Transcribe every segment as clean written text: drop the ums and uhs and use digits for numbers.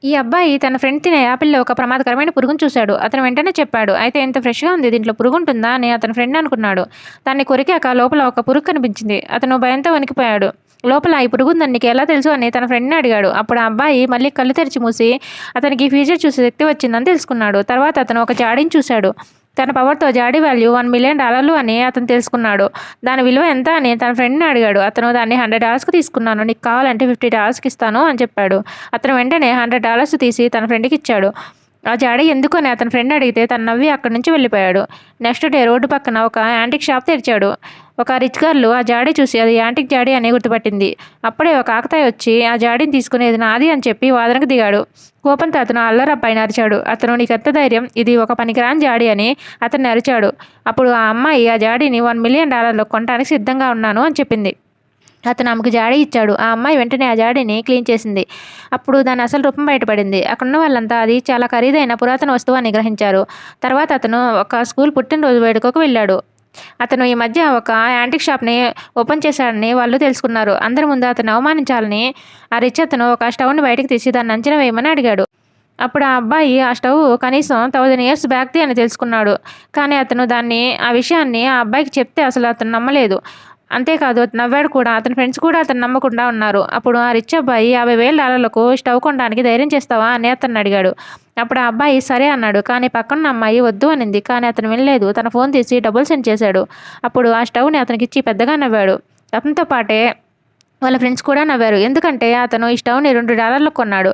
ఈ అబ్బాయి తన ఫ్రెండ్ తినే యాపిల్‌లో ఒక ప్రమాదకరమైన పురుగును చూశాడు. అతను వెంటనే చెప్పాడు. అయితే ఇంత ఫ్రెష్‌గా ఉంది. దీంట్లో పురుగుంటుందా అని అతని ఫ్రెండ్ అనుకున్నాడు. దాన్ని కొరికాక లోపల ఒక పురుగు కనిపించింది. అతను భయంతో వణికిపోయాడు. లోపల ఈ పురుగుందని నీకెలా తెలుసు అని తన ఫ్రెండ్‌ని అడిగాడు. అప్పుడు ఆ అబ్బాయి మళ్ళీ కళ్ళు తెరిచి మూసి అతనికి ఫ్యూచర్ చూసే శక్తి వచ్చిందని తెలుసుకున్నాడు. తర్వాత అతను ఒక జాడీని చూశాడు. తన పవర్‌తో జాడీ వాల్యూ $1,000,000 అని అతను తెలుసుకున్నాడు. దాని విలువ ఎంత అని తన ఫ్రెండ్‌ని అడిగాడు. అతను దాన్ని $100కి తీసుకున్నాను. నీకు కావాలంటే $50కి ఇస్తాను అని చెప్పాడు. అతను వెంటనే $100 తీసి తన ఫ్రెండ్‌కి ఇచ్చాడు. ఆ జాడీ ఎందుకు అని అతని ఫ్రెండ్ అడిగితే తను నవ్వి అక్కడి నుంచి వెళ్ళిపోయాడు. నెక్స్ట్ డే రోడ్డు పక్కన ఒక యాంటిక్ షాప్ తెరిచాడు. ఒక రిచ్ గర్ల్ ఆ జాడీ చూసి అది యాంటిక్ జాడీ అని గుర్తుపట్టింది. అప్పుడే ఒక కాకతాయి వచ్చి ఆ జాడీని తీసుకుని ఇది నాది అని చెప్పి వాదనకు దిగాడు. కోపంతో అతను అల్లరబ్బాయిని అరిచాడు. అతను నీకెంత ధైర్యం, ఇది ఒక పనికిరాని జాడీ అని అతన్ని అరిచాడు. అప్పుడు ఆ అమ్మాయి ఆ జాడీని $1,000,000 కొనడానికి సిద్ధంగా ఉన్నాను అని చెప్పింది. అతను ఆమెకు జాడీ ఇచ్చాడు. ఆ అమ్మాయి వెంటనే ఆ జాడీని క్లీన్ చేసింది. అప్పుడు దాని అసలు రూపం బయటపడింది. అక్కడున్న వాళ్ళంతా అది చాలా ఖరీదైన పురాతన వస్తువు అని గ్రహించారు. తర్వాత అతను ఒక స్కూల్ పుట్టినరోజు వేడుకకు వెళ్ళాడు. అతను ఈ మధ్య ఒక యాంటిక్ షాప్‌ని ఓపెన్ చేశాడని వాళ్ళు తెలుసుకున్నారు. అందరి ముందు అతన్ని అవమానించాలని ఆ రిచ్ అతను ఒక స్టవ్‌ని బయటకు తీసి దాన్ని అంచనా వేయమని అడిగాడు. అప్పుడు ఆ అబ్బాయి ఆ స్టవ్ కనీసం 1000 ఇయర్స్ బ్యాక్‌ది అని తెలుసుకున్నాడు. కానీ అతను ఆ విషయాన్ని ఆ అబ్బాయికి చెప్తే అసలు అతను నమ్మలేదు. అంతేకాదు నవ్వాడు కూడా. అతని ఫ్రెండ్స్ కూడా అతన్ని నమ్మకుండా ఉన్నారు. అప్పుడు ఆ రిచ్ అబ్బాయి $50,000కు స్టవ్ కొనడానికి ధైర్యం చేస్తావా అని అతన్ని అడిగాడు. అప్పుడు ఆ అబ్బాయి సరే అన్నాడు. కానీ పక్కనున్న అమ్మాయి వద్దు అనింది. కానీ అతను వినలేదు. తన ఫోన్ తీసి డబ్బులు సెండ్ చేశాడు. అప్పుడు ఆ స్టవ్‌ని అతనికిచ్చి పెద్దగా నవ్వాడు. అతనితో పాటే వాళ్ళ ఫ్రెండ్స్ కూడా నవ్వారు. ఎందుకంటే అతను ఈ స్టవ్‌ని $2లకు కొన్నాడు.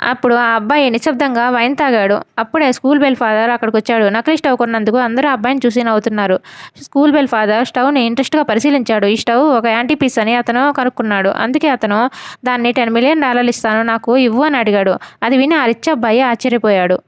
అప్పుడు ఆ అబ్బాయి నిశ్శబ్దంగా వైన్ తాగాడు. అప్పుడే స్కూల్ బెల్ ఫాదర్ అక్కడికొచ్చాడు. నకిలీ స్టవ్ కొన్నందుకు అందరూ ఆ అబ్బాయిని చూసి నవ్వుతున్నారు. స్కూల్ బెల్ ఫాదర్ స్టవ్‌ని ఇంట్రెస్ట్‌గా పరిశీలించాడు. ఈ స్టవ్ ఒక యాంటీ పీస్ అని అతను కనుక్కున్నాడు. అందుకే అతను దాన్ని $10,000,000 ఇస్తాను నాకు ఇవ్వు అని అడిగాడు. అది విని ఆ రిచ్ అబ్బాయి ఆశ్చర్యపోయాడు.